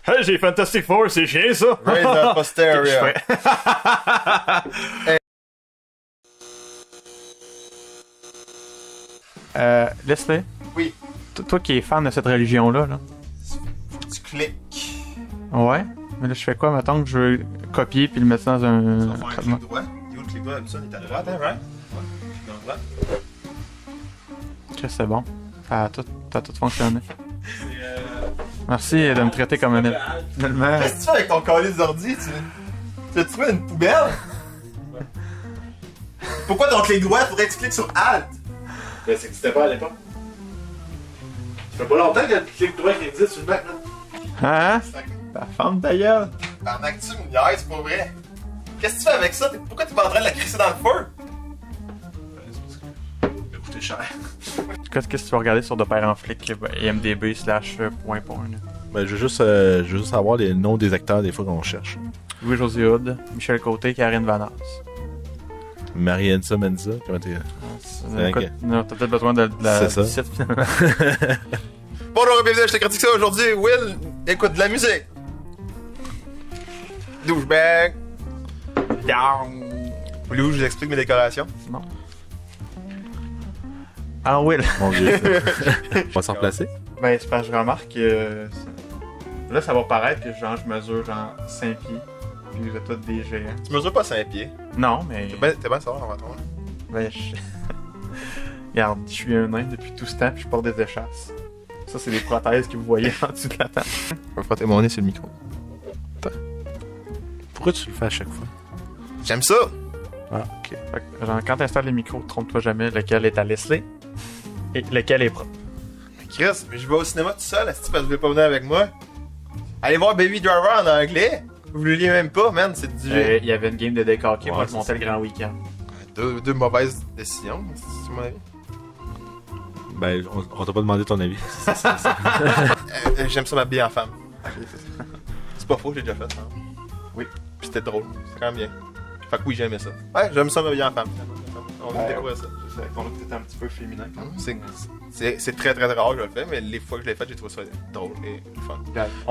Hey, j'ai Fantastic Four, c'est chiant ça! Raise the Posterior. Laisse-le. Oui. Toi qui es fan de cette religion-là, là. Faut que tu cliques. Ouais. Mais là, je fais quoi, mettons que je veux copier puis le mettre dans un. Tu vas faire un clic droit. Il est où le clic droit? Ça, il est à droite, hein, right? Ouais. Clic dans droite. Ok, c'est bon. Ça a tout fonctionné. Merci de me traiter comme un finalement. Qu'est-ce que tu fais avec ton calice d'ordi? Tu as trouvé une poubelle? Pourquoi ton clic droit? Faudrait que tu cliques sur Alt. Ben, c'est que c'était pas à l'époque. Ça fait pas longtemps qu'il y a le clic droit qui existe sur le Mac, là. Hein? Ta femme ta gueule! Pendant que tu me niaises, c'est pas vrai. Qu'est-ce que tu fais avec ça? Pourquoi t'es pas en train de la crisser dans le feu? Ça va coûter cher. Qu'est-ce que tu vas regarder sur de père en flic, IMDB /point porn? Ben, je veux juste savoir les noms des acteurs des fois qu'on cherche. Louis-José Hood, Michel Côté, Karine Vanasse. Marienza Menza, comment t'es... Écoute, non, t'as peut-être besoin de la C'est ça. du site, finalement. Bonjour et bienvenue à Je te critique ça aujourd'hui. Will écoute de la musique. Douchebag. Down. Voulez-vous que je vous explique mes décorations? Non. Ah, Will. Mon Dieu. On va s'en placer. Ben, c'est parce que je remarque que là, ça va paraître que genre, je mesure genre 5 pieds. Puis j'ai tous des géants. Tu mesures pas 5 pieds. Non, mais. T'es bien savoir avant toi. Ben, regarde, je suis un nain depuis tout ce temps, puis je porte des échasses. Ça, c'est des prothèses que vous voyez en dessous de la table. Je vais frotter mon nez sur le micro. Pourquoi tu le fais à chaque fois? J'aime ça. Ah, ok. Fait que, genre, quand t'installes les micros, trompe-toi jamais lequel est à Leslie et lequel est propre. Chris, mais je vais au cinéma tout seul, est-ce que parce que vous voulez pas venir avec moi? Allez voir Baby Driver en anglais. Vous le liez même pas, man, c'est du... Il y avait une game de deck hockey, moi, je montais le grand week-end. Deux mauvaises décisions, c'est mon avis. Ben, on t'a pas demandé ton avis. J'aime ça m'habiller en femme. C'est pas faux, j'ai déjà fait ça. Oui. Puis c'était drôle, c'est quand même bien. Fait que oui, j'aimais ça. Ouais, j'aime ça m'habiller en femme. On vient de découvrir ça. On a peut-être un petit peu féminin quand même. C'est très très rare que je le fais, mais les fois que je l'ai fait, j'ai trouvé ça drôle et fun.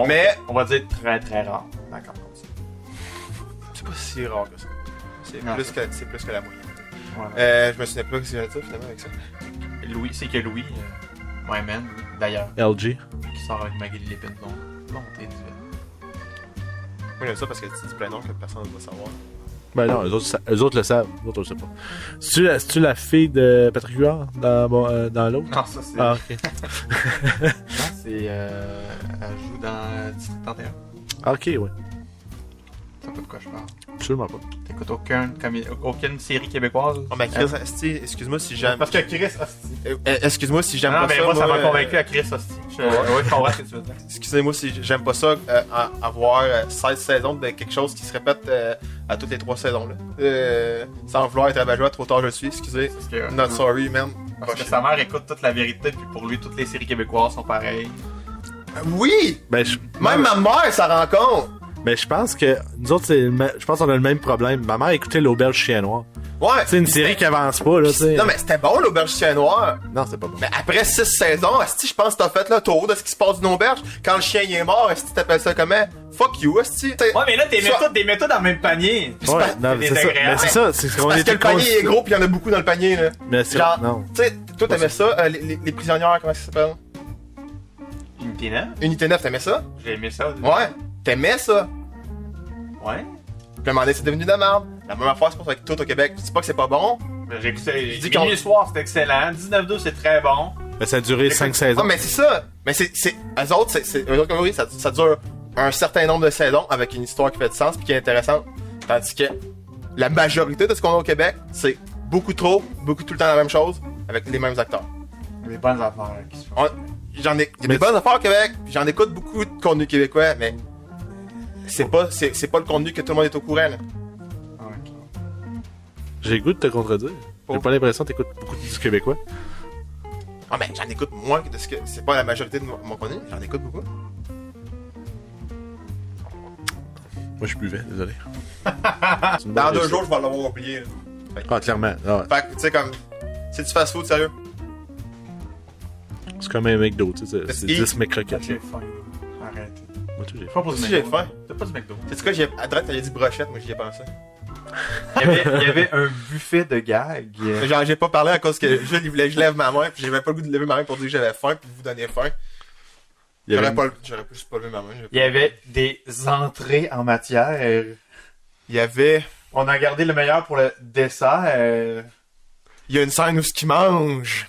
Mais on va dire très très rare. D'accord, comme ça. C'est pas si rare que ça. C'est Non, plus que la moyenne. Voilà. Je me souviens pas ce que j'allais dire finalement avec ça. Louis, c'est que Louis, my man, d'ailleurs, LG. qui sort avec Maggie Lépine, bon, t'es divin. Moi j'aime ça parce que tu dis plein de noms que personne ne va savoir. Ben non, eux autres le savent. Eux autres, on le sait pas. C'est-tu la fille de Patrick Huard dans l'autre? Non, ça c'est. Ah, ok. Non, c'est. Elle joue dans District 31. Ah, ok, ouais. Ça pas de quoi je parle. Absolument pas. T'écoutes aucune série québécoise? Oh, mais Chris, Asti, excuse-moi si j'aime. Parce que Chris, hostie. Excuse-moi si j'aime Non, pas mais ça. moi, ça m'a convaincu à Chris, hostie. Ouais, je comprends ce que tu veux dire. Excusez-moi si j'aime pas ça, avoir 16 saisons de quelque chose qui se répète à toutes les 3 saisons. Là. Sans vouloir être rabat-joie, trop tard je suis, excusez. Parce que, Not sorry, man. Parce que sa mère écoute toute la vérité, puis pour lui, toutes les séries québécoises sont pareilles. Oui! Ben, Même ma mère s'en rend compte! Ben, je pense que nous autres, je pense qu'on a le même problème. Ma mère écoutait l'Auberge Chien Noir. Ouais! C'est une série qui avance pas, là, tu sais. Non, mais c'était bon, l'auberge chien noir. Non, c'est pas bon. Mais après 6 saisons, asti, je pense que t'as fait le tour de ce qui se passe d'une auberge. Quand le chien il est mort, asti, t'appelles ça comment? Fuck you, asti. Ouais, mais là, t'es mis tout dans le même panier. Ouais, non, c'est c'est ça. désagréable. Mais c'est ça, c'est ce qu'on Parce que était le panier est gros pis y'en a beaucoup dans le panier, là. Mais c'est Genre, non. tu sais, toi t'aimais ça, les prisonnières, comment ça s'appelle? Unité 9? Unité 9, t'aimais ça? J'ai aimé ça. Ouais. T'aimais ça? Ouais. Puis à un moment donné, c'est devenu de la merde. La même affaire, c'est pour ça avec tout au Québec. Je dis pas que c'est pas bon. Mais j'ai écouté. Je dis Minuit et soir, c'est excellent. 19-12, c'est très bon. Mais ça a duré 5 saisons. Non, mais c'est ça. Mais eux autres, eux autres, comme oui, ça dure un certain nombre de saisons avec une histoire qui fait du sens pis qui est intéressante. Tandis que la majorité de ce qu'on a au Québec, c'est beaucoup trop, beaucoup tout le temps la même chose avec les mêmes acteurs. Il y a des bonnes affaires là, qui se font. Il y a des bonnes affaires au Québec, pis j'en écoute beaucoup de contenu québécois, mais c'est pas le contenu que tout le monde est au courant, là. Ok. J'ai le goût de te contredire. J'ai pas l'impression que t'écoutes beaucoup du québécois. Ah, ben, j'en écoute moins que de ce que. C'est pas la majorité de mon contenu, j'en écoute beaucoup. Moi, je buvais, désolé. Dans 2 jours, je vais l'avoir oublié, là. Ah, clairement. Ah, ouais. Fait que, tu sais, comme. C'est du fast food, sérieux. C'est comme un McDo, tu sais. C'est Eat. 10 McCroquettes. J'ai faim. Arrête. Moi, tout, j'ai Pas faim. pour du Si McDo. j'ai faim. T'as pas du McDo. C'est quoi, à droite, t'avais dit brochette, moi j'y ai pensé. Il y avait un buffet de gags. Genre, j'ai pas parlé à cause que Jules, il voulait que je lève ma main, puis j'avais pas le goût de lever ma main pour dire que j'avais faim, puis de vous donner faim. Il y avait J'aurais juste pas levé ma main. Il y avait des entrées en matière. Il y avait... On a gardé le meilleur pour le dessert. Il y a une scène où ce qu'ils mangent.